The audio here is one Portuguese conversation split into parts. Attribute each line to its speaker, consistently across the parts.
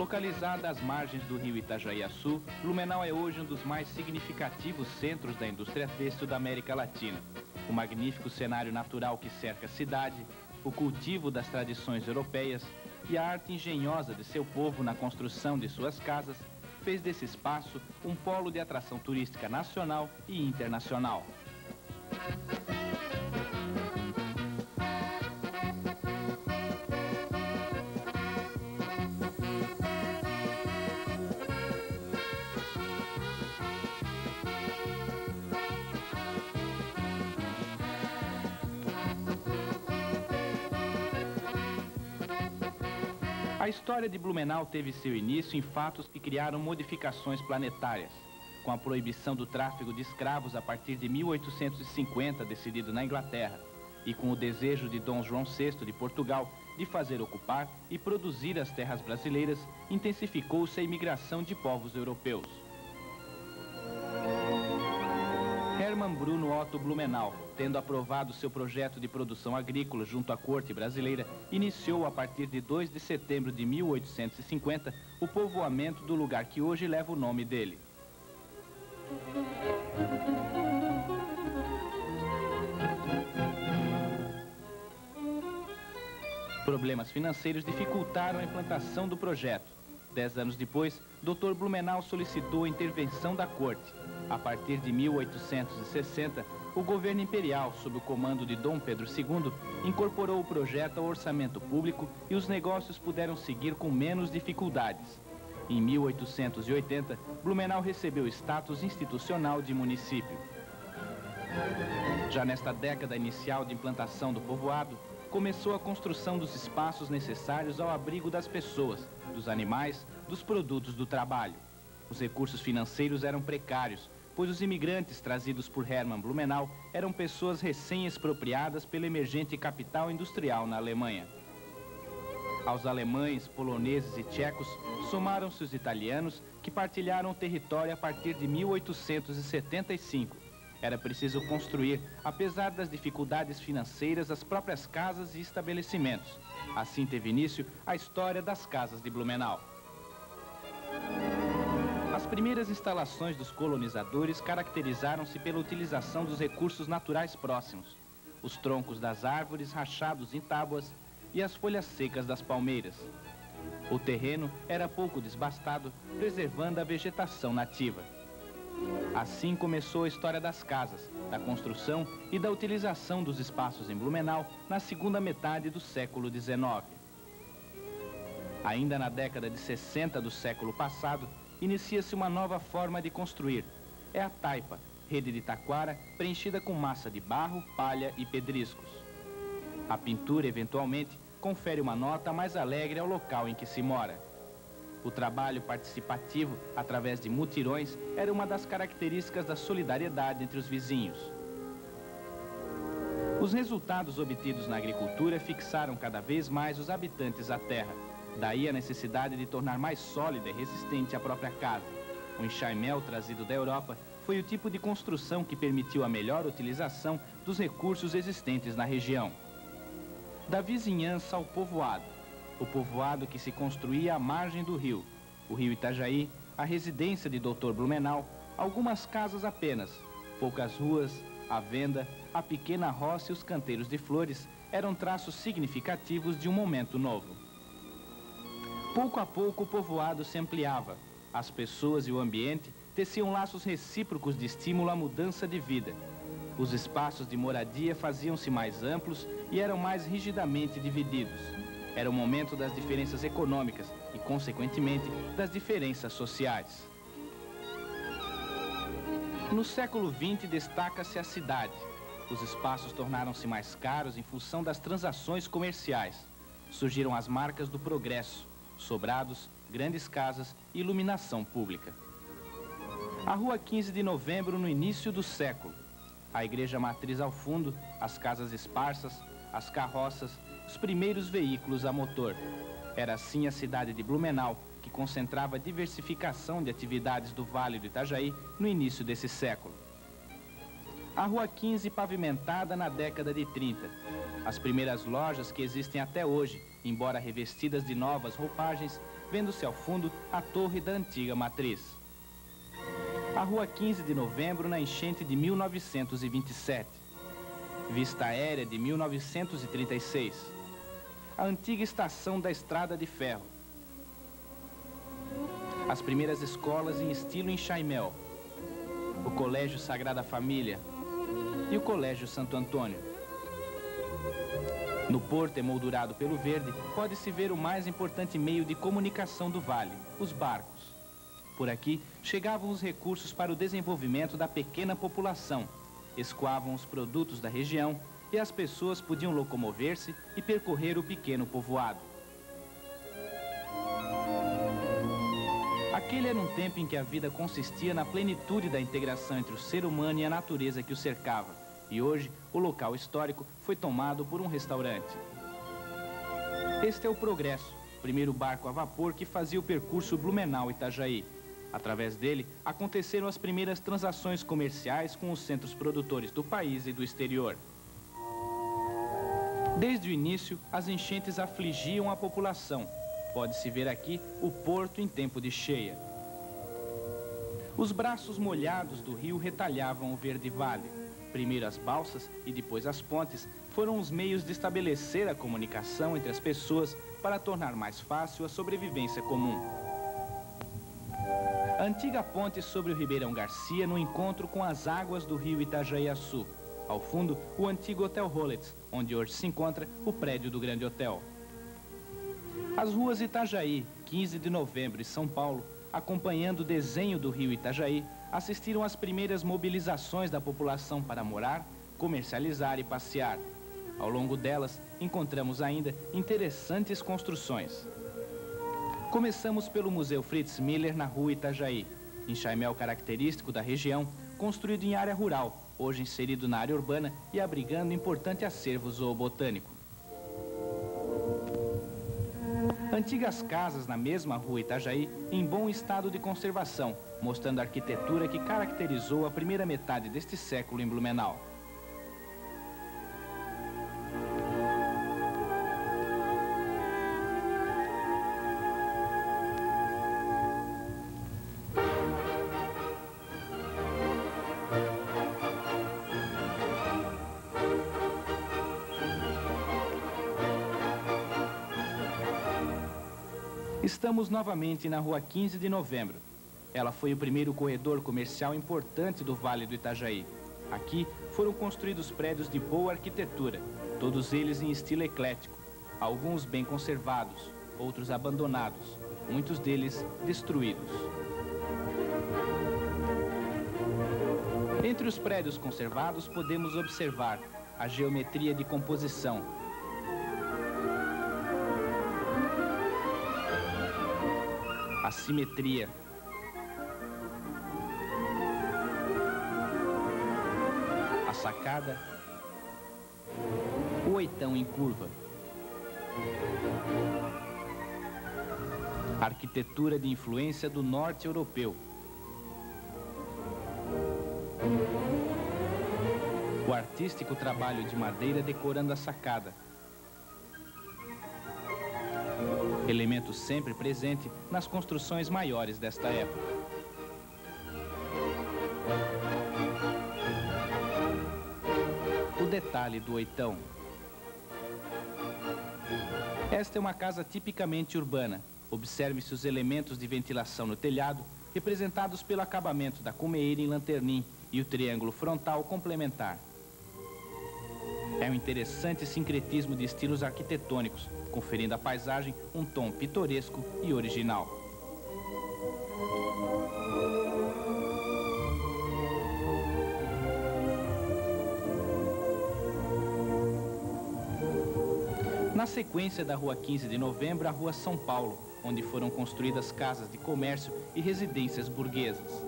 Speaker 1: Localizada às margens do rio Itajaí-Açu, Blumenau é hoje um dos mais significativos centros da indústria têxtil da América Latina. O magnífico cenário natural que cerca a cidade, o cultivo das tradições europeias e a arte engenhosa de seu povo na construção de suas casas fez desse espaço um polo de atração turística nacional e internacional. A história de Blumenau teve seu início em fatos que criaram modificações planetárias. Com a proibição do tráfico de escravos a partir de 1850, decidido na Inglaterra, e com o desejo de Dom João VI de Portugal de fazer ocupar e produzir as terras brasileiras, intensificou-se a imigração de povos europeus. Hermann Bruno Otto Blumenau, tendo aprovado seu projeto de produção agrícola junto à corte brasileira, iniciou a partir de 2 de setembro de 1850 o povoamento do lugar que hoje leva o nome dele. Problemas financeiros dificultaram a implantação do projeto. 10 anos depois, Dr. Blumenau solicitou a intervenção da corte. A partir de 1860, o governo imperial, sob o comando de Dom Pedro II, incorporou o projeto ao orçamento público e os negócios puderam seguir com menos dificuldades. Em 1880, Blumenau recebeu status institucional de município. Já nesta década inicial de implantação do povoado, começou a construção dos espaços necessários ao abrigo das pessoas, dos animais, dos produtos do trabalho. Os recursos financeiros eram precários, pois os imigrantes trazidos por Hermann Blumenau eram pessoas recém-expropriadas pela emergente capital industrial na Alemanha. Aos alemães, poloneses e tchecos somaram-se os italianos, que partilharam o território a partir de 1875. Era preciso construir, apesar das dificuldades financeiras, as próprias casas e estabelecimentos. Assim teve início a história das casas de Blumenau. As primeiras instalações dos colonizadores caracterizaram-se pela utilização dos recursos naturais próximos, os troncos das árvores rachados em tábuas e as folhas secas das palmeiras. O terreno era pouco desbastado, preservando a vegetação nativa. Assim começou a história das casas, da construção e da utilização dos espaços em Blumenau na segunda metade do século XIX. Ainda na década de 60 do século passado, inicia-se uma nova forma de construir. É a taipa, rede de taquara preenchida com massa de barro, palha e pedriscos. A pintura, eventualmente, confere uma nota mais alegre ao local em que se mora. O trabalho participativo, através de mutirões, era uma das características da solidariedade entre os vizinhos. Os resultados obtidos na agricultura fixaram cada vez mais os habitantes à terra. Daí a necessidade de tornar mais sólida e resistente a própria casa. O enxaimel trazido da Europa foi o tipo de construção que permitiu a melhor utilização dos recursos existentes na região. Da vizinhança ao povoado. O povoado que se construía à margem do rio. O rio Itajaí, a residência de Dr. Blumenau, algumas casas apenas, poucas ruas, a venda, a pequena roça e os canteiros de flores eram traços significativos de um momento novo. Pouco a pouco o povoado se ampliava. As pessoas e o ambiente teciam laços recíprocos de estímulo à mudança de vida. Os espaços de moradia faziam-se mais amplos e eram mais rigidamente divididos. Era o momento das diferenças econômicas e, consequentemente, das diferenças sociais. No século XX destaca-se a cidade. Os espaços tornaram-se mais caros em função das transações comerciais. Surgiram as marcas do progresso. Sobrados, grandes casas e iluminação pública. A Rua 15 de Novembro no início do século. A igreja matriz ao fundo, as casas esparsas, as carroças, os primeiros veículos a motor. Era assim a cidade de Blumenau, que concentrava a diversificação de atividades do Vale do Itajaí no início desse século. A Rua 15 pavimentada na década de 30. As primeiras lojas que existem até hoje, embora revestidas de novas roupagens, vendo-se ao fundo a torre da antiga matriz. A Rua 15 de Novembro na enchente de 1927. Vista aérea de 1936. A antiga estação da Estrada de Ferro. As primeiras escolas em estilo enxaimel. O Colégio Sagrada Família e o Colégio Santo Antônio. No porto emoldurado pelo verde, pode-se ver o mais importante meio de comunicação do vale, os barcos. Por aqui, chegavam os recursos para o desenvolvimento da pequena população, escoavam os produtos da região e as pessoas podiam locomover-se e percorrer o pequeno povoado. Aquele era um tempo em que a vida consistia na plenitude da integração entre o ser humano e a natureza que o cercava. E hoje, o local histórico foi tomado por um restaurante. Este é o Progresso, primeiro barco a vapor que fazia o percurso Blumenau-Itajaí. Através dele, aconteceram as primeiras transações comerciais com os centros produtores do país e do exterior. Desde o início, as enchentes afligiam a população. Pode-se ver aqui o porto em tempo de cheia. Os braços molhados do rio retalhavam o verde vale. Primeiro as balsas e depois as pontes foram os meios de estabelecer a comunicação entre as pessoas para tornar mais fácil a sobrevivência comum. A antiga ponte sobre o Ribeirão Garcia no encontro com as águas do rio Itajaí-Açu. Ao fundo, o antigo Hotel Rollets, onde hoje se encontra o prédio do Grande Hotel. As ruas Itajaí, 15 de Novembro e São Paulo, acompanhando o desenho do rio Itajaí, assistiram às primeiras mobilizações da população para morar, comercializar e passear. Ao longo delas, encontramos ainda interessantes construções. Começamos pelo Museu Fritz Miller na rua Itajaí, enxaimel característico da região, construído em área rural, hoje inserido na área urbana e abrigando importante acervo zoobotânico. Antigas casas na mesma rua Itajaí, em bom estado de conservação, mostrando a arquitetura que caracterizou a primeira metade deste século em Blumenau. Estamos novamente na Rua 15 de Novembro. Ela foi o primeiro corredor comercial importante do Vale do Itajaí. Aqui foram construídos prédios de boa arquitetura, todos eles em estilo eclético, alguns bem conservados, outros abandonados, muitos deles destruídos. Entre os prédios conservados podemos observar a geometria de composição, a simetria, a sacada, o oitão em curva, a arquitetura de influência do norte europeu, o artístico trabalho de madeira decorando a sacada, elemento sempre presente nas construções maiores desta época. O detalhe do oitão. Esta é uma casa tipicamente urbana. Observe-se os elementos de ventilação no telhado, representados pelo acabamento da cumeira em lanternim e o triângulo frontal complementar. É um interessante sincretismo de estilos arquitetônicos, conferindo à paisagem um tom pitoresco e original. Na sequência da Rua 15 de Novembro, a Rua São Paulo, onde foram construídas casas de comércio e residências burguesas.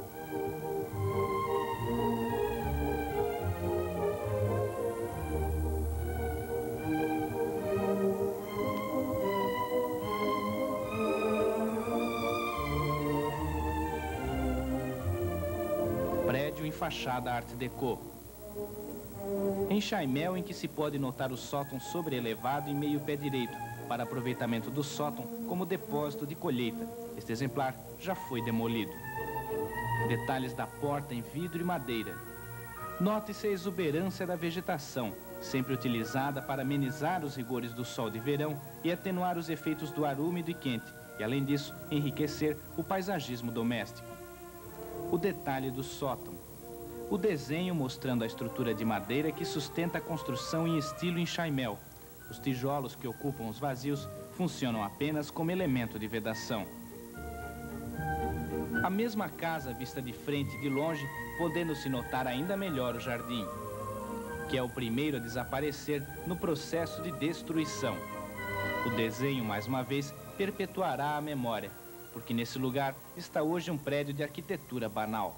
Speaker 1: Prédio em fachada Art Deco. Enxaimel em que se pode notar o sótão sobreelevado em meio pé direito, para aproveitamento do sótão como depósito de colheita. Este exemplar já foi demolido. Detalhes da porta em vidro e madeira. Note-se a exuberância da vegetação, sempre utilizada para amenizar os rigores do sol de verão e atenuar os efeitos do ar úmido e quente, e além disso, enriquecer o paisagismo doméstico. O detalhe do sótão. O desenho mostrando a estrutura de madeira que sustenta a construção em estilo enxaimel. Os tijolos que ocupam os vazios funcionam apenas como elemento de vedação. A mesma casa vista de frente e de longe, podendo-se notar ainda melhor o jardim, que é o primeiro a desaparecer no processo de destruição. O desenho, mais uma vez, perpetuará a memória, porque nesse lugar está hoje um prédio de arquitetura banal.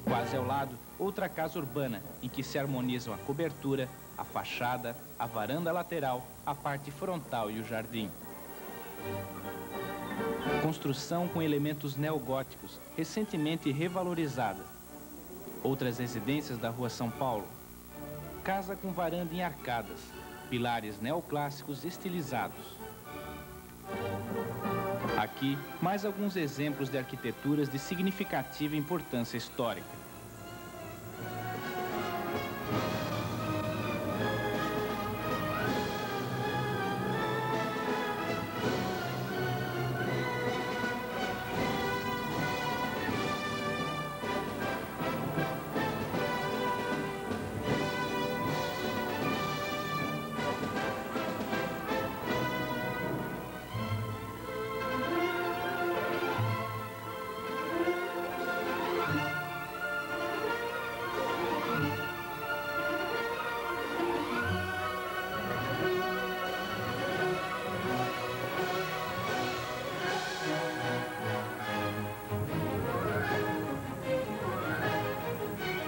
Speaker 1: Quase ao lado, outra casa urbana, em que se harmonizam a cobertura, a fachada, a varanda lateral, a parte frontal e o jardim. Construção com elementos neogóticos, recentemente revalorizada. Outras residências da Rua São Paulo. Casa com varanda em arcadas, pilares neoclássicos estilizados. Aqui, mais alguns exemplos de arquiteturas de significativa importância histórica.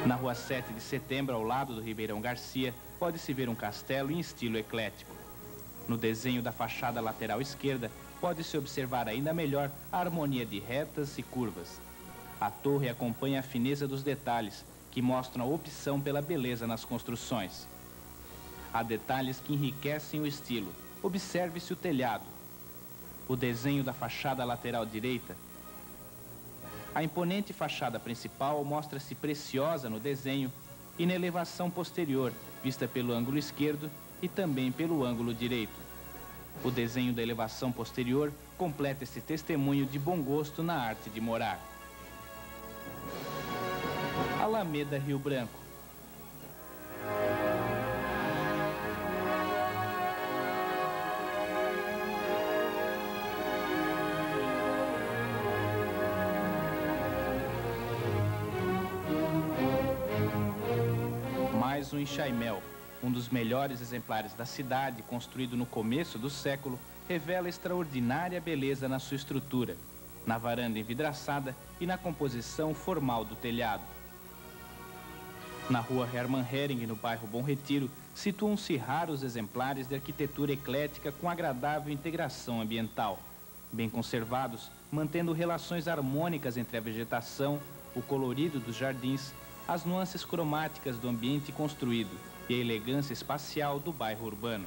Speaker 1: Na Rua 7 de Setembro, ao lado do Ribeirão Garcia, pode-se ver um castelo em estilo eclético. No desenho da fachada lateral esquerda, pode-se observar ainda melhor a harmonia de retas e curvas. A torre acompanha a fineza dos detalhes, que mostram a opção pela beleza nas construções. Há detalhes que enriquecem o estilo. Observe-se o telhado. O desenho da fachada lateral direita. A imponente fachada principal mostra-se preciosa no desenho e na elevação posterior, vista pelo ângulo esquerdo e também pelo ângulo direito. O desenho da elevação posterior completa esse testemunho de bom gosto na arte de morar. Alameda Rio Branco. Mais um enxaimel, um dos melhores exemplares da cidade, construído no começo do século, revela extraordinária beleza na sua estrutura, na varanda envidraçada e na composição formal do telhado. Na rua Hermann Hering, no bairro Bom Retiro, situam-se raros exemplares de arquitetura eclética com agradável integração ambiental, bem conservados, mantendo relações harmônicas entre a vegetação, o colorido dos jardins, as nuances cromáticas do ambiente construído e a elegância espacial do bairro urbano.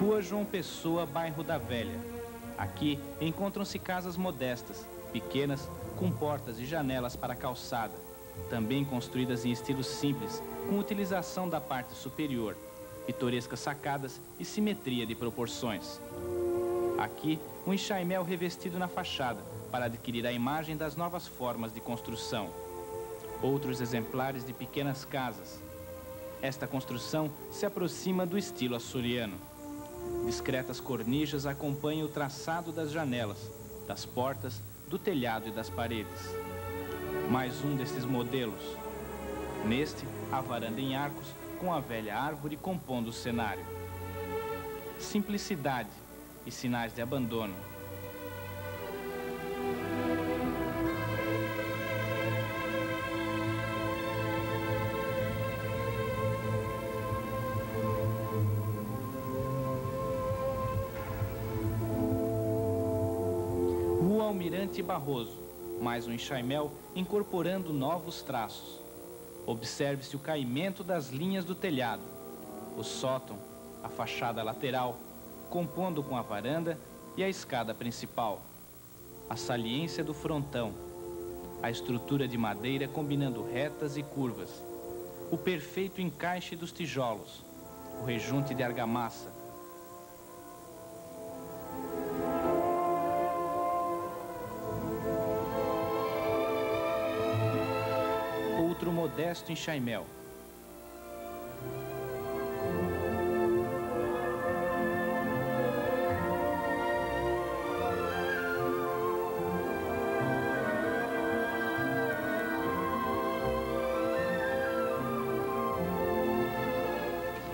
Speaker 1: Rua João Pessoa, bairro da Velha. Aqui encontram-se casas modestas, pequenas, com portas e janelas para a calçada, também construídas em estilo simples, com utilização da parte superior, pitorescas sacadas e simetria de proporções. Aqui, um enxaimel revestido na fachada, para adquirir a imagem das novas formas de construção. Outros exemplares de pequenas casas. Esta construção se aproxima do estilo açoriano. Discretas cornijas acompanham o traçado das janelas, das portas, do telhado e das paredes. Mais um desses modelos. Neste, a varanda em arcos, com a velha árvore compondo o cenário. Simplicidade e sinais de abandono. Rua Almirante Barroso, mais um enxaimel incorporando novos traços. Observe-se o caimento das linhas do telhado, o sótão, a fachada lateral, compondo com a varanda e a escada principal. A saliência do frontão, a estrutura de madeira combinando retas e curvas, o perfeito encaixe dos tijolos, o rejunte de argamassa. Outro modesto enxaimel.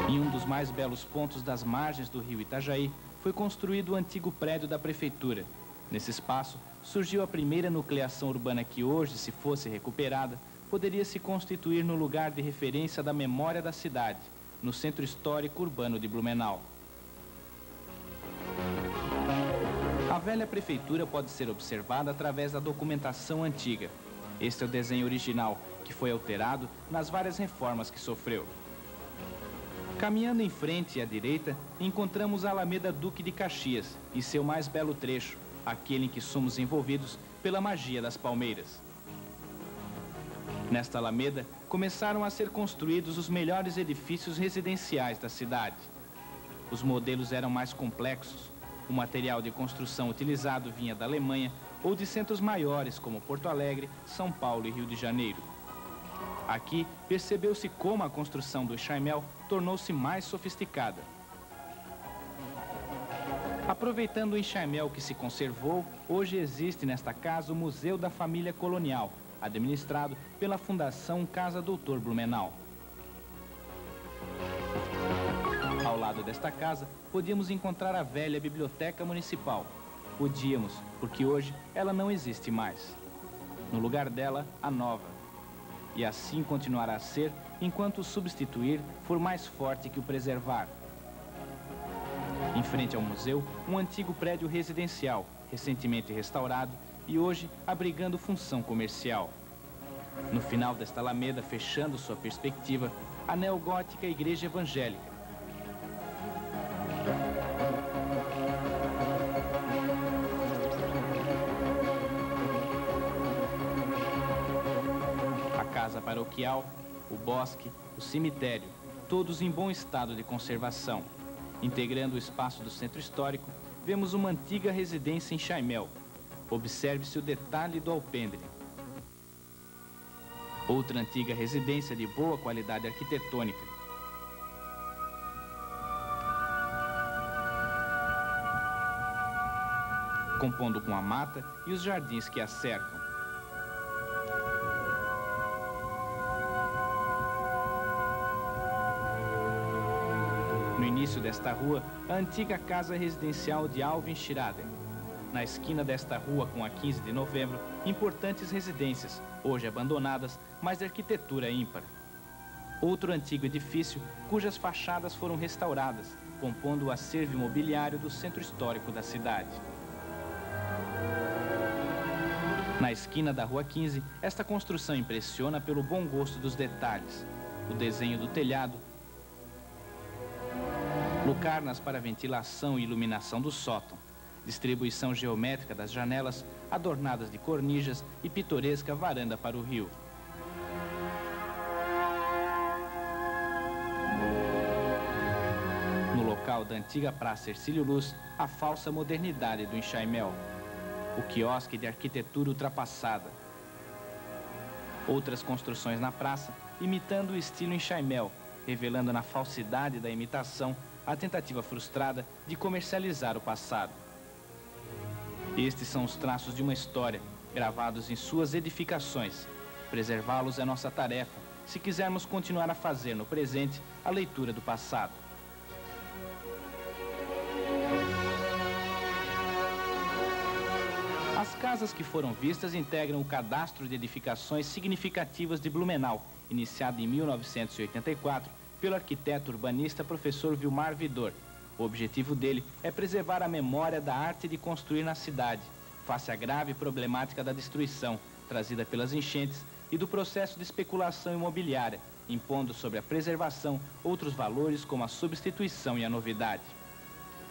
Speaker 1: Em um dos mais belos pontos das margens do rio Itajaí, foi construído o antigo prédio da prefeitura. Nesse espaço, surgiu a primeira nucleação urbana que hoje, se fosse recuperada, poderia se constituir no lugar de referência da memória da cidade, no Centro Histórico Urbano de Blumenau. A velha prefeitura pode ser observada através da documentação antiga. Este é o desenho original, que foi alterado nas várias reformas que sofreu. Caminhando em frente e à direita, encontramos a Alameda Duque de Caxias e seu mais belo trecho, aquele em que somos envolvidos pela magia das palmeiras. Nesta alameda, começaram a ser construídos os melhores edifícios residenciais da cidade. Os modelos eram mais complexos. O material de construção utilizado vinha da Alemanha ou de centros maiores como Porto Alegre, São Paulo e Rio de Janeiro. Aqui, percebeu-se como a construção do enxaimel tornou-se mais sofisticada. Aproveitando o enxaimel que se conservou, hoje existe nesta casa o Museu da Família Colonial, administrado pela Fundação Casa Doutor Blumenau. Ao lado desta casa, podíamos encontrar a velha Biblioteca Municipal. Podíamos, porque hoje ela não existe mais. No lugar dela, a nova. E assim continuará a ser, enquanto o substituir for mais forte que o preservar. Em frente ao museu, um antigo prédio residencial, recentemente restaurado, e hoje abrigando função comercial. No final desta alameda, fechando sua perspectiva, a neogótica Igreja Evangélica. A casa paroquial, o bosque, o cemitério, todos em bom estado de conservação. Integrando o espaço do centro histórico, vemos uma antiga residência em Chaimel. Observe-se o detalhe do alpendre. Outra antiga residência de boa qualidade arquitetônica. Compondo com a mata e os jardins que a cercam. No início desta rua, a antiga casa residencial de Alvin Schrader. Na esquina desta rua, com a 15 de novembro, importantes residências, hoje abandonadas, mas de arquitetura ímpar. Outro antigo edifício, cujas fachadas foram restauradas, compondo o acervo imobiliário do centro histórico da cidade. Na esquina da Rua 15, esta construção impressiona pelo bom gosto dos detalhes. O desenho do telhado, lucarnas para ventilação e iluminação do sótão, distribuição geométrica das janelas, adornadas de cornijas e pitoresca varanda para o rio. No local da antiga Praça Hercílio Luz, a falsa modernidade do enxaimel. O quiosque de arquitetura ultrapassada. Outras construções na praça, imitando o estilo enxaimel, revelando na falsidade da imitação a tentativa frustrada de comercializar o passado. Estes são os traços de uma história, gravados em suas edificações, Preservá-los é nossa tarefa, se quisermos continuar a fazer no presente a leitura do passado. As casas que foram vistas integram o cadastro de edificações significativas de Blumenau, iniciado em 1984 pelo arquiteto urbanista professor Vilmar Vidor. O objetivo dele é preservar a memória da arte de construir na cidade, face à grave problemática da destruição, trazida pelas enchentes, e do processo de especulação imobiliária, impondo sobre a preservação outros valores como a substituição e a novidade.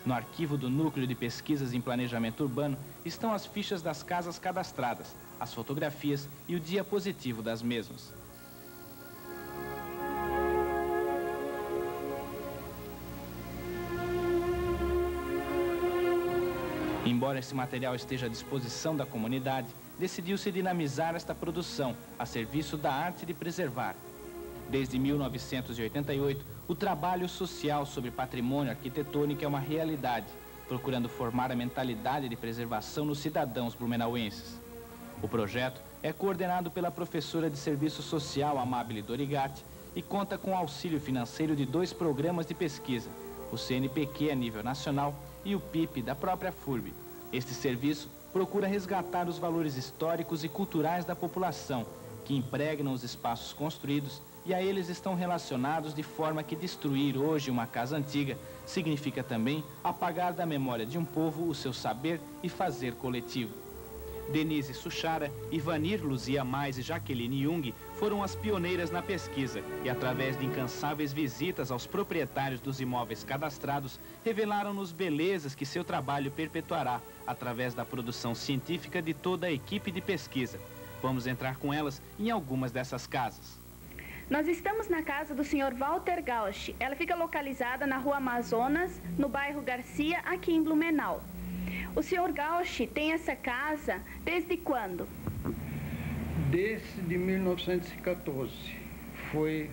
Speaker 1: No arquivo do Núcleo de Pesquisas em Planejamento Urbano estão as fichas das casas cadastradas, as fotografias e o diapositivo das mesmas. Embora esse material esteja à disposição da comunidade, decidiu-se dinamizar esta produção a serviço da arte de preservar. Desde 1988, o trabalho social sobre patrimônio arquitetônico é uma realidade, procurando formar a mentalidade de preservação nos cidadãos blumenauenses. O projeto é coordenado pela professora de Serviço Social Amabile Dorigatti e conta com o auxílio financeiro de 2 programas de pesquisa, o CNPq a nível nacional e o PIP da própria FURB. Este serviço procura resgatar os valores históricos e culturais da população, que impregnam os espaços construídos, e a eles estão relacionados de forma que destruir hoje uma casa antiga significa também apagar da memória de um povo o seu saber e fazer coletivo. Denise Suchara, Ivanir Luzia Mais e Jaqueline Jung foram as pioneiras na pesquisa e, através de incansáveis visitas aos proprietários dos imóveis cadastrados, revelaram-nos belezas que seu trabalho perpetuará através da produção científica de toda a equipe de pesquisa. Vamos entrar com elas em algumas dessas casas.
Speaker 2: Nós estamos na casa do Sr. Walter Gausch. Ela fica localizada na Rua Amazonas, no bairro Garcia, aqui em Blumenau. O Sr. Gausch tem essa casa desde quando?
Speaker 3: Desde 1914 foi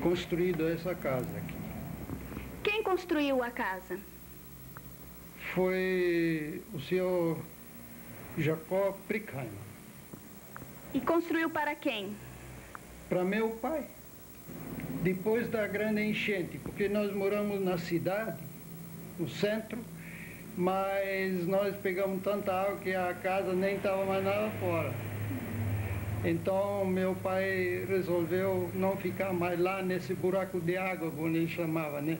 Speaker 3: construída essa casa aqui.
Speaker 2: Quem construiu a casa?
Speaker 3: Foi o Sr. Jacob Prickheimer.
Speaker 2: E construiu para quem?
Speaker 3: Para meu pai. Depois da grande enchente, porque nós moramos na cidade, no centro, mas nós pegamos tanta água que a casa nem estava mais nada fora. Então meu pai resolveu não ficar mais lá nesse buraco de água, como ele chamava, né?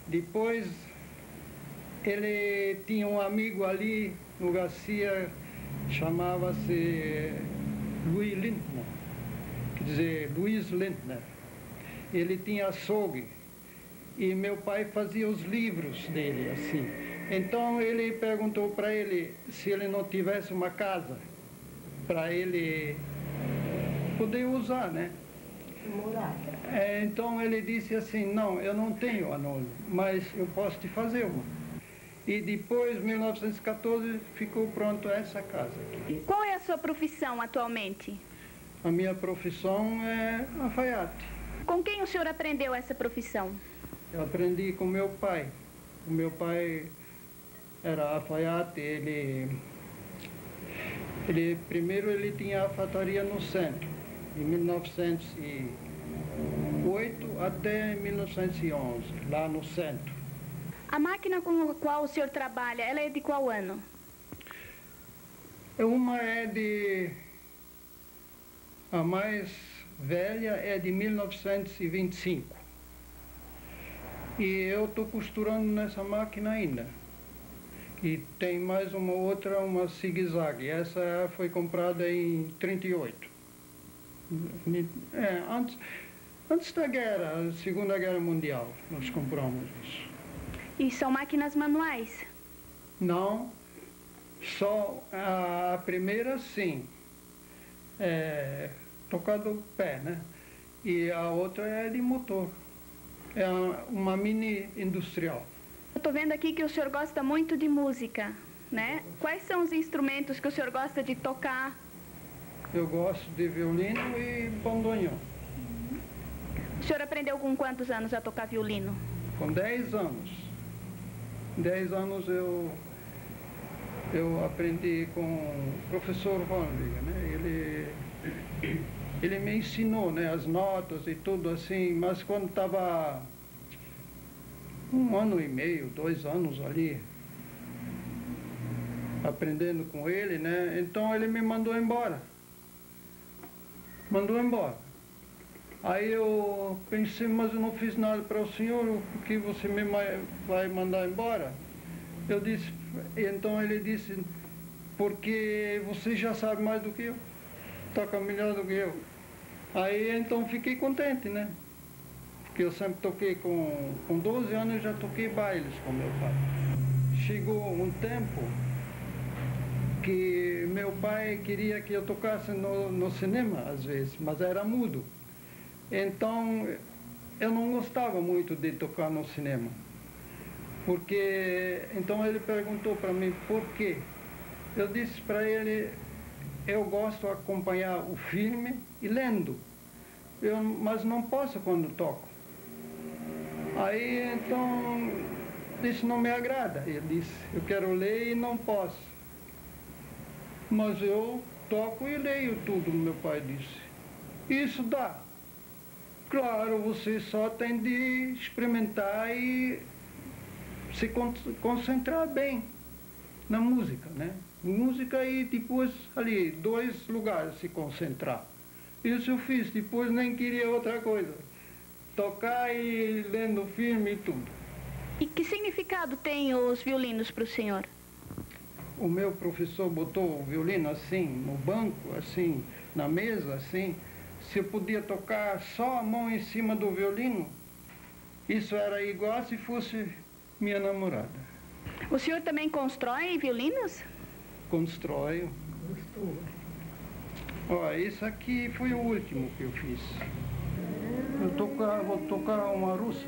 Speaker 3: Depois ele tinha um amigo ali no Garcia, chamava-se Luiz Lindner, quer dizer, Luiz Lindner. Ele tinha açougue e meu pai fazia os livros dele assim. Então ele perguntou para ele se ele não tivesse uma casa para ele poder usar, né?
Speaker 4: Morar.
Speaker 3: Então ele disse assim, não, eu não tenho anônimo, mas eu posso te fazer uma. E depois, em 1914, ficou pronto essa casa aqui.
Speaker 2: Qual é a sua profissão atualmente?
Speaker 3: A minha profissão é alfaiate.
Speaker 2: Com quem o senhor aprendeu essa profissão?
Speaker 3: Eu aprendi com meu pai. O meu pai era alfaiate, primeiro ele tinha a alfaiataria no centro, em 1908 até 1911, lá no centro.
Speaker 2: A máquina com a qual o senhor trabalha, ela é de qual ano?
Speaker 3: Uma a mais velha é de 1925. E eu estou costurando nessa máquina ainda. E tem mais uma outra, uma zigue-zague. Essa foi comprada em 38. Antes da guerra, a Segunda Guerra Mundial, nós compramos isso.
Speaker 2: E são máquinas manuais?
Speaker 3: Não, só a primeira sim, tocado o pé, né? E a outra é de motor, é uma mini industrial.
Speaker 2: Eu estou vendo aqui que o senhor gosta muito de música, né? Quais são os instrumentos que o senhor gosta de tocar?
Speaker 3: Eu gosto de violino e bandoneon.
Speaker 2: O senhor aprendeu com quantos anos a tocar violino?
Speaker 3: Com 10 anos. 10 anos eu eu aprendi com o professor Hornberg, né? Ele me ensinou, né, as notas e tudo assim, mas quando estava 1 ano e meio, 2 anos ali, aprendendo com ele, né, então ele me mandou embora. Aí eu pensei, mas eu não fiz nada para o senhor, por que você me vai mandar embora? Eu disse, então ele disse, porque você já sabe mais do que eu, toca melhor do que eu. Aí então fiquei contente, né? Porque eu sempre toquei com 12 anos, eu já toquei bailes com meu pai. Chegou um tempo que meu pai queria que eu tocasse no cinema, às vezes, mas era mudo. Então, eu não gostava muito de tocar no cinema. Porque, então ele perguntou para mim, por quê? Eu disse para ele, eu gosto de acompanhar o filme e lendo, mas não posso quando toco. Aí, então, isso não me agrada. Ele disse, eu quero ler e não posso. Mas eu toco e leio tudo, meu pai disse. Isso dá. Claro, você só tem de experimentar e se concentrar bem na música, né? Música e depois ali, 2 lugares se concentrar. Isso eu fiz, depois nem queria outra coisa. Tocar e lendo filme e tudo.
Speaker 2: E que significado tem os violinos para o senhor?
Speaker 3: O meu professor botou o violino assim, no banco, assim, na mesa, assim. Se eu podia tocar só a mão em cima do violino, isso era igual se fosse minha namorada.
Speaker 2: O senhor também constrói violinos?
Speaker 3: Constrói. Ó, isso aqui foi o último que eu fiz. Vou tocar uma russa.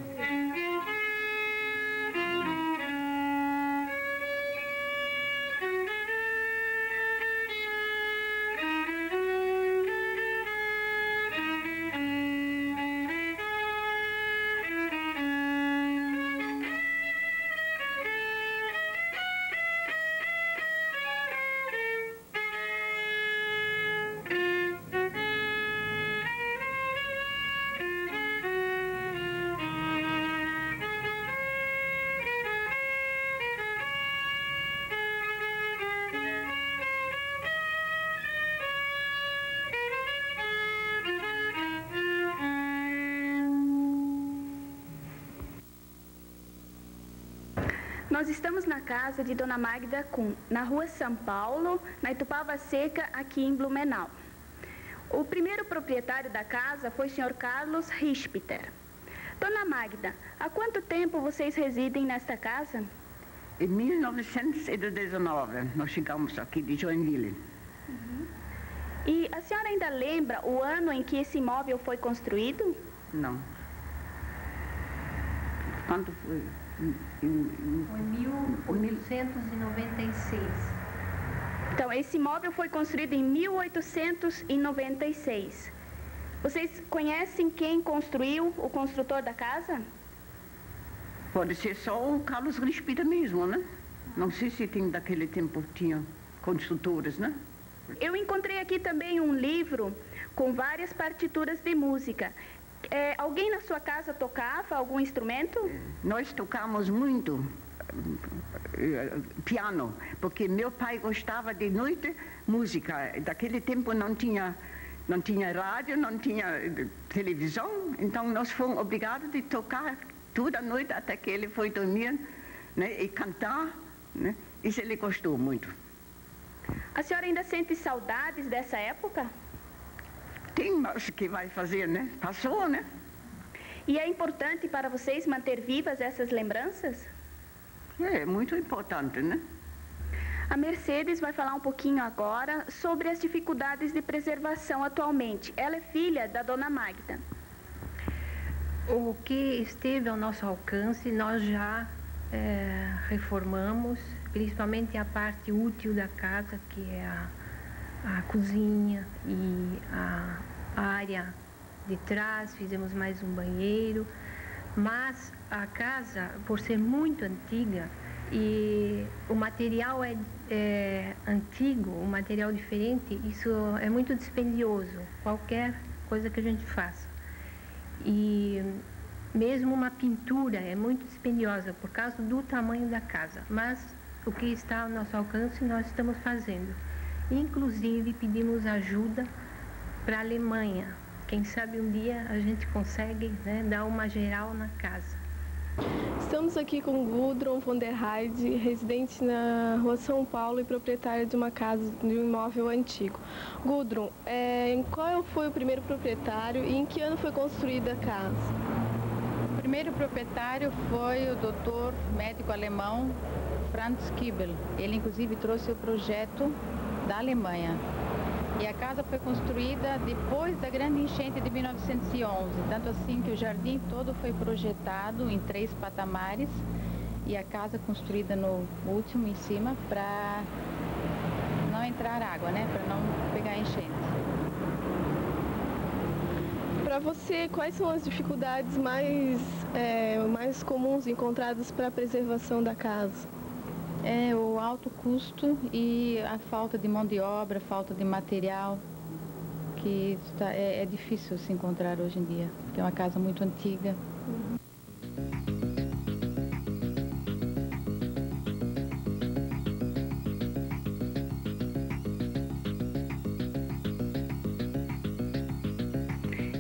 Speaker 2: Nós estamos na casa de Dona Magda Kuhn, na rua São Paulo, na Itupava Seca, aqui em Blumenau. O primeiro proprietário da casa foi o Sr. Carlos Rispiter. Dona Magda, há quanto tempo vocês residem nesta casa?
Speaker 4: Em 1919, nós chegamos aqui de Joinville.
Speaker 2: E a senhora ainda lembra o ano em que esse imóvel foi construído?
Speaker 4: Não. Quando foi?
Speaker 5: Foi em 1896.
Speaker 2: Então, esse imóvel foi construído em 1896. Vocês conhecem quem construiu, o construtor da casa?
Speaker 4: Pode ser só o Carlos Rispiter mesmo, né? Não sei se tem daquele tempo tinha construtores, né?
Speaker 2: Eu encontrei aqui também um livro com várias partituras de música. Alguém na sua casa tocava algum instrumento?
Speaker 4: Nós tocamos muito piano, porque meu pai gostava de noite música. Daquele tempo não tinha rádio, não tinha televisão, então nós fomos obrigados a tocar toda a noite até que ele foi dormir, né, e cantar, né? Isso ele gostou muito.
Speaker 2: A senhora ainda sente saudades dessa época?
Speaker 4: Tem, mas que vai fazer, né? Passou, né?
Speaker 2: E é importante para vocês manter vivas essas lembranças?
Speaker 4: É muito importante, né?
Speaker 2: A Mercedes vai falar um pouquinho agora sobre as dificuldades de preservação atualmente. Ela é filha da Dona Magda.
Speaker 5: O que esteve ao nosso alcance, nós já reformamos, principalmente a parte útil da casa, que é a cozinha e a área de trás, fizemos mais um banheiro, mas a casa, por ser muito antiga, e o material é antigo, o material diferente, isso é muito dispendioso, qualquer coisa que a gente faça. E mesmo uma pintura é muito dispendiosa por causa do tamanho da casa, mas o que está ao nosso alcance nós estamos fazendo. Inclusive pedimos ajuda para a Alemanha. Quem sabe um dia a gente consegue, né, dar uma geral na casa.
Speaker 6: Estamos aqui com Gudrun von der Heide, residente na Rua São Paulo e proprietária de uma casa, de um imóvel antigo. Gudrun, qual foi o primeiro proprietário e em que ano foi construída a casa?
Speaker 7: O primeiro proprietário foi o doutor médico alemão Franz Kiebel. Ele, inclusive, trouxe o projeto da Alemanha. E a casa foi construída depois da grande enchente de 1911, tanto assim que o jardim todo foi projetado em 3 patamares e a casa construída no último em cima para não entrar água, né? Para não pegar enchente.
Speaker 6: Para você, quais são as dificuldades mais comuns encontradas para a preservação da casa?
Speaker 7: É o alto custo e a falta de mão de obra, falta de material, que é difícil se encontrar hoje em dia, porque é uma casa muito antiga.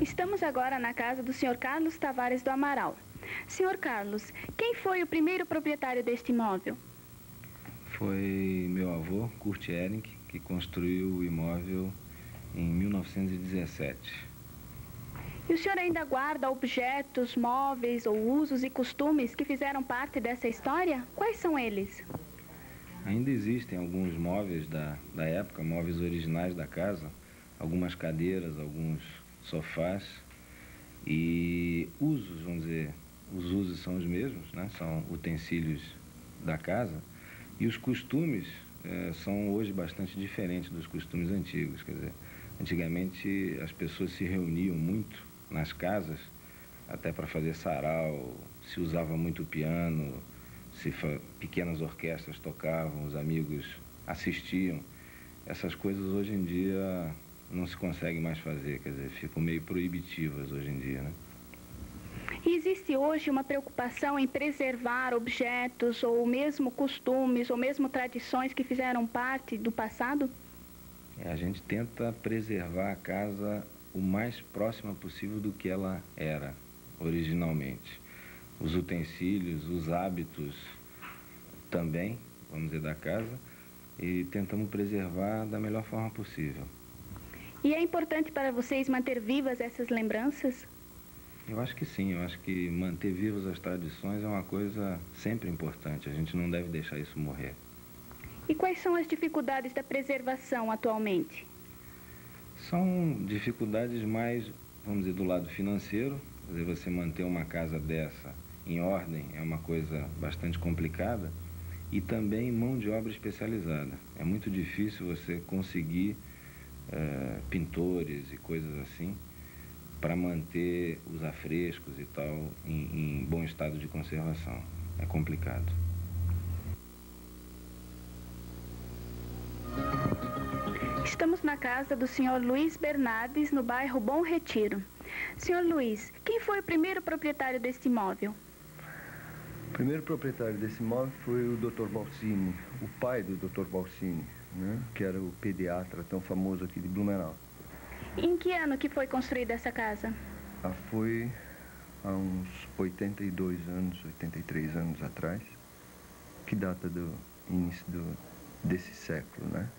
Speaker 2: Estamos agora na casa do Sr. Carlos Tavares do Amaral. Sr. Carlos, quem foi o primeiro proprietário deste imóvel?
Speaker 8: Foi meu avô, Kurt Ehring, que construiu o imóvel em 1917.
Speaker 2: E o senhor ainda guarda objetos, móveis ou usos e costumes que fizeram parte dessa história? Quais são eles?
Speaker 8: Ainda existem alguns móveis da época, móveis originais da casa, algumas cadeiras, alguns sofás e usos, vamos dizer, os usos são os mesmos, né? São utensílios da casa. E os costumes são hoje bastante diferentes dos costumes antigos. Quer dizer, antigamente as pessoas se reuniam muito nas casas, até para fazer sarau, se usava muito piano, pequenas orquestras tocavam, os amigos assistiam. Essas coisas hoje em dia não se conseguem mais fazer, quer dizer, ficam meio proibitivas hoje em dia, né?
Speaker 2: E existe hoje uma preocupação em preservar objetos ou mesmo costumes ou mesmo tradições que fizeram parte do passado?
Speaker 8: A gente tenta preservar a casa o mais próxima possível do que ela era originalmente. Os utensílios, os hábitos também, vamos dizer, da casa, e tentamos preservar da melhor forma possível.
Speaker 2: E é importante para vocês manter vivas essas lembranças?
Speaker 8: Eu acho que sim, eu acho que manter vivas as tradições é uma coisa sempre importante, a gente não deve deixar isso morrer.
Speaker 2: E quais são as dificuldades da preservação atualmente?
Speaker 8: São dificuldades mais, vamos dizer, do lado financeiro, quer dizer, você manter uma casa dessa em ordem é uma coisa bastante complicada, e também mão de obra especializada. É muito difícil você conseguir pintores e coisas assim, para manter os afrescos e tal em bom estado de conservação. É complicado.
Speaker 2: Estamos na casa do Sr. Luiz Bernardes, no bairro Bom Retiro. Sr. Luiz, quem foi o primeiro proprietário deste imóvel?
Speaker 9: O primeiro proprietário desse imóvel foi o Dr. Balsini, o pai do Dr. Balsini, né, que era o pediatra tão famoso aqui de Blumenau.
Speaker 2: Em que ano que foi construída essa casa?
Speaker 9: Foi há uns 82 anos, 83 anos atrás, que data do início desse século, né?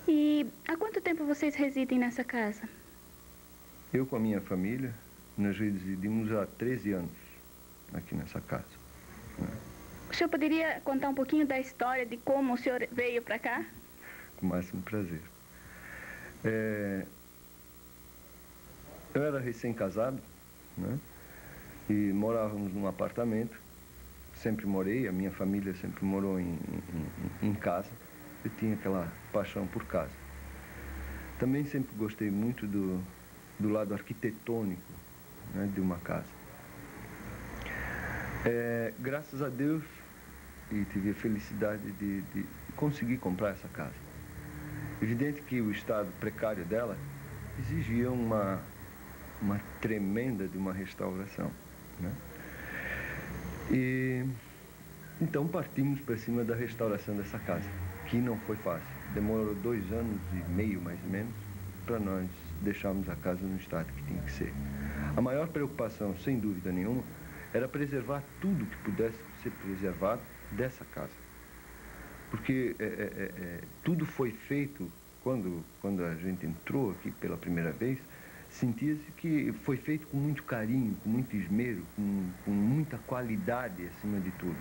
Speaker 2: E há quanto tempo vocês residem nessa casa?
Speaker 9: Eu com a minha família, nós residimos há 13 anos aqui nessa casa. Né?
Speaker 2: O senhor poderia contar um pouquinho da história de como o senhor veio para cá?
Speaker 9: Com o máximo prazer. Eu era recém-casado, né? E morávamos num apartamento. Sempre morei, a minha família sempre morou em casa. Eu tinha aquela paixão por casa. Também sempre gostei muito do lado arquitetônico, né, de uma casa. Graças a Deus, e tive a felicidade de conseguir comprar essa casa. Evidente que o estado precário dela exigia uma tremenda de uma restauração, né? E então partimos para cima da restauração dessa casa, que não foi fácil. Demorou 2 anos e meio, mais ou menos, para nós deixarmos a casa no estado que tinha que ser. A maior preocupação, sem dúvida nenhuma, era preservar tudo que pudesse ser preservado dessa casa. Porque tudo foi feito, quando a gente entrou aqui pela primeira vez, sentia-se que foi feito com muito carinho, com muito esmero, com muita qualidade acima de tudo.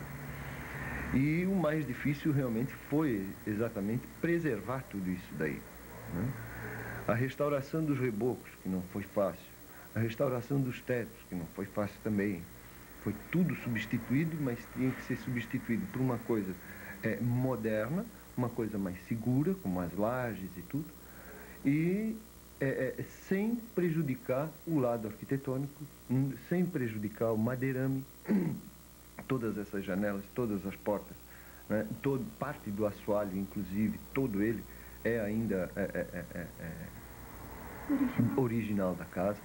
Speaker 9: E o mais difícil realmente foi exatamente preservar tudo isso daí, né? A restauração dos rebocos, que não foi fácil. A restauração dos tetos, que não foi fácil também. Foi tudo substituído, mas tinha que ser substituído por uma coisa moderna, uma coisa mais segura, como as lajes e tudo, e sem prejudicar o lado arquitetônico, sem prejudicar o madeirame, todas essas janelas, todas as portas, né? Parte do assoalho, inclusive, todo ele é ainda original da casa.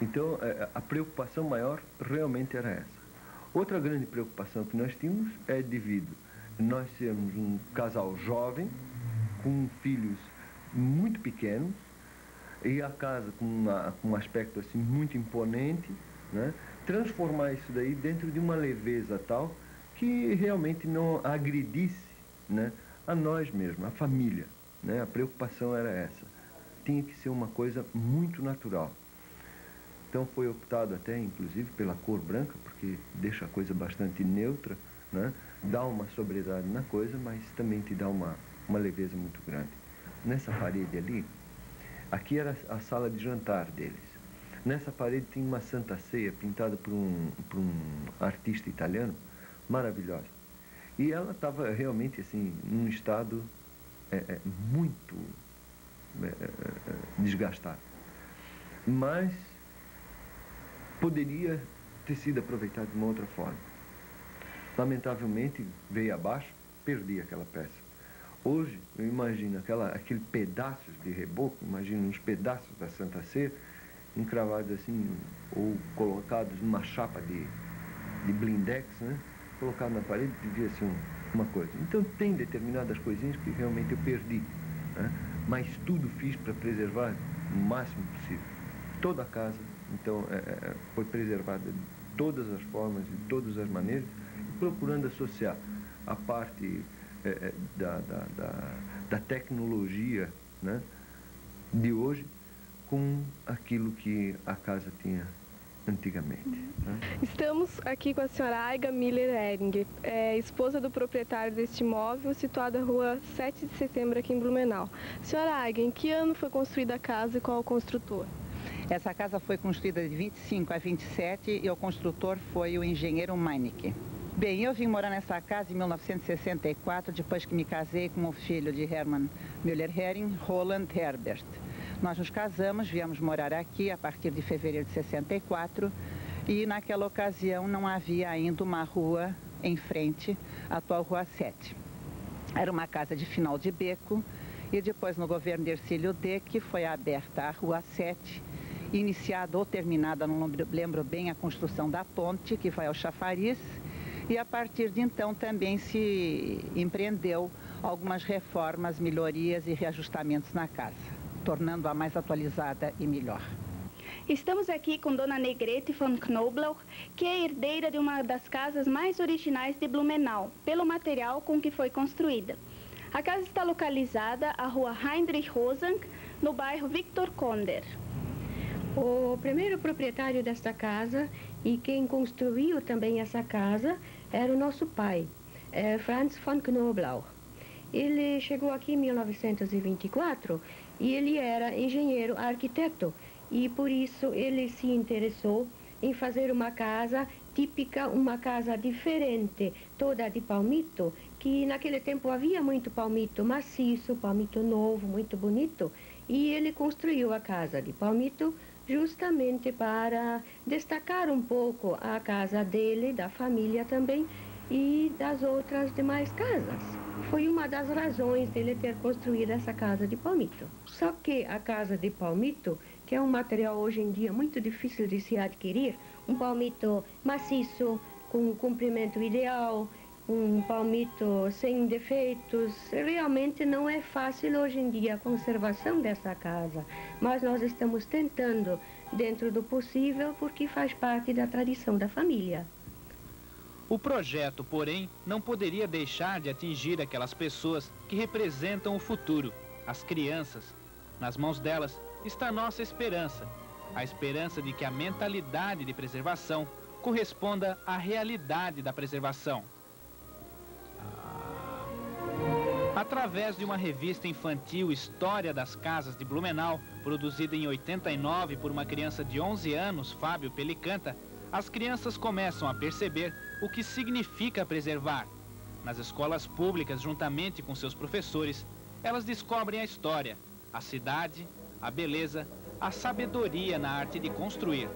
Speaker 9: Então, a preocupação maior realmente era essa. Outra grande preocupação que nós tínhamos é devido nós sermos um casal jovem, com filhos muito pequenos, e a casa com um aspecto assim muito imponente, né? Transformar isso daí dentro de uma leveza tal que realmente não agredisse, né, a nós mesmos, a família, né? A preocupação era essa. Tinha que ser uma coisa muito natural. Então foi optado até, inclusive, pela cor branca, porque deixa a coisa bastante neutra, né? Dá uma sobriedade na coisa, mas também te dá uma leveza muito grande. Nessa parede ali, aqui era a sala de jantar deles. Nessa parede tinha uma Santa Ceia pintada por um artista italiano, maravilhosa. E ela estava realmente assim, num estado muito desgastado. Mas poderia ter sido aproveitado de uma outra forma. Lamentavelmente, veio abaixo, perdi aquela peça. Hoje, eu imagino aquele pedaços de reboco, imagino uns pedaços da Santa Ceia, encravados assim, ou colocados numa chapa de blindex, né? Colocado na parede, devia ser uma coisa. Então, tem determinadas coisinhas que realmente eu perdi, né? Mas tudo fiz para preservar o máximo possível. Toda a casa, então, foi preservada de todas as formas, de todas as maneiras, procurando associar a parte da tecnologia, né, de hoje com aquilo que a casa tinha antigamente, né?
Speaker 6: Estamos aqui com a senhora Aiga Miller-Hering, esposa do proprietário deste imóvel, situado na rua 7 de setembro, aqui em Blumenau. Senhora Aiga, em que ano foi construída a casa e qual o construtor?
Speaker 10: Essa casa foi construída de 25 a 27 e o construtor foi o engenheiro Meinecke. Bem, eu vim morar nessa casa em 1964, depois que me casei com o filho de Hermann Müller-Hering, Roland Herbert. Nós nos casamos, viemos morar aqui a partir de fevereiro de 64 e naquela ocasião não havia ainda uma rua em frente à atual Rua 7. Era uma casa de final de beco e depois no governo de Ercílio Deck foi aberta a Rua 7, iniciada ou terminada, não lembro bem, a construção da ponte que vai ao chafariz. E a partir de então também se empreendeu algumas reformas, melhorias e reajustamentos na casa, tornando-a mais atualizada e melhor.
Speaker 2: Estamos aqui com Dona Negrete von Knoblauch, que é herdeira de uma das casas mais originais de Blumenau, pelo material com que foi construída. A casa está localizada à rua Heinrich Rosank, no bairro Victor Konder.
Speaker 11: O primeiro proprietário desta casa e quem construiu também essa casa era o nosso pai, Franz von Knoblauch. Ele chegou aqui em 1924 e ele era engenheiro arquiteto e por isso ele se interessou em fazer uma casa típica, uma casa diferente, toda de palmito, que naquele tempo havia muito palmito maciço, palmito novo, muito bonito, e ele construiu a casa de palmito justamente para destacar um pouco a casa dele, da família também, e das outras demais casas. Foi uma das razões dele ter construído essa casa de palmito. Só que a casa de palmito, que é um material hoje em dia muito difícil de se adquirir, um palmito maciço, com um comprimento ideal, um palmito sem defeitos, realmente não é fácil hoje em dia a conservação dessa casa, mas nós estamos tentando, dentro do possível, porque faz parte da tradição da família.
Speaker 1: O projeto, porém, não poderia deixar de atingir aquelas pessoas que representam o futuro, as crianças. Nas mãos delas está a nossa esperança, a esperança de que a mentalidade de preservação corresponda à realidade da preservação. Através de uma revista infantil História das Casas de Blumenau, produzida em 89 por uma criança de 11 anos, Fábio Pelicanta, as crianças começam a perceber o que significa preservar. Nas escolas públicas, juntamente com seus professores, elas descobrem a história, a cidade, a beleza, a sabedoria na arte de construir.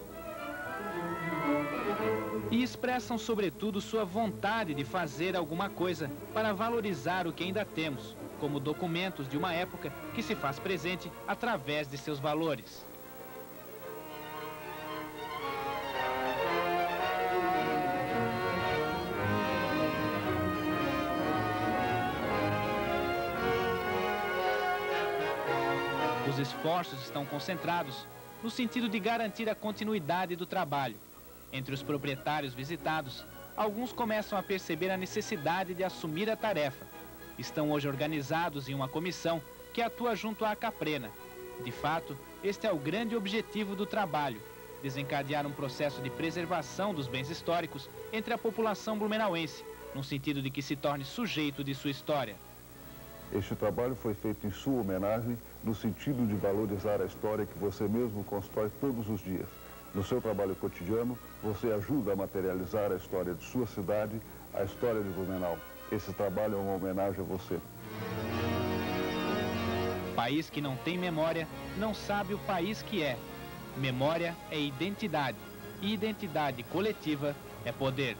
Speaker 1: E expressam, sobretudo, sua vontade de fazer alguma coisa para valorizar o que ainda temos, como documentos de uma época que se faz presente através de seus valores. Os esforços estão concentrados no sentido de garantir a continuidade do trabalho. Entre os proprietários visitados, alguns começam a perceber a necessidade de assumir a tarefa. Estão hoje organizados em uma comissão que atua junto à Caprena. De fato, este é o grande objetivo do trabalho: desencadear um processo de preservação dos bens históricos entre a população blumenauense, no sentido de que se torne sujeito de sua história.
Speaker 12: Este trabalho foi feito em sua homenagem, no sentido de valorizar a história que você mesmo constrói todos os dias. No seu trabalho cotidiano, você ajuda a materializar a história de sua cidade, a história de Blumenau. Esse trabalho é uma homenagem a você.
Speaker 1: País que não tem memória, não sabe o país que é. Memória é identidade, e identidade coletiva é poder.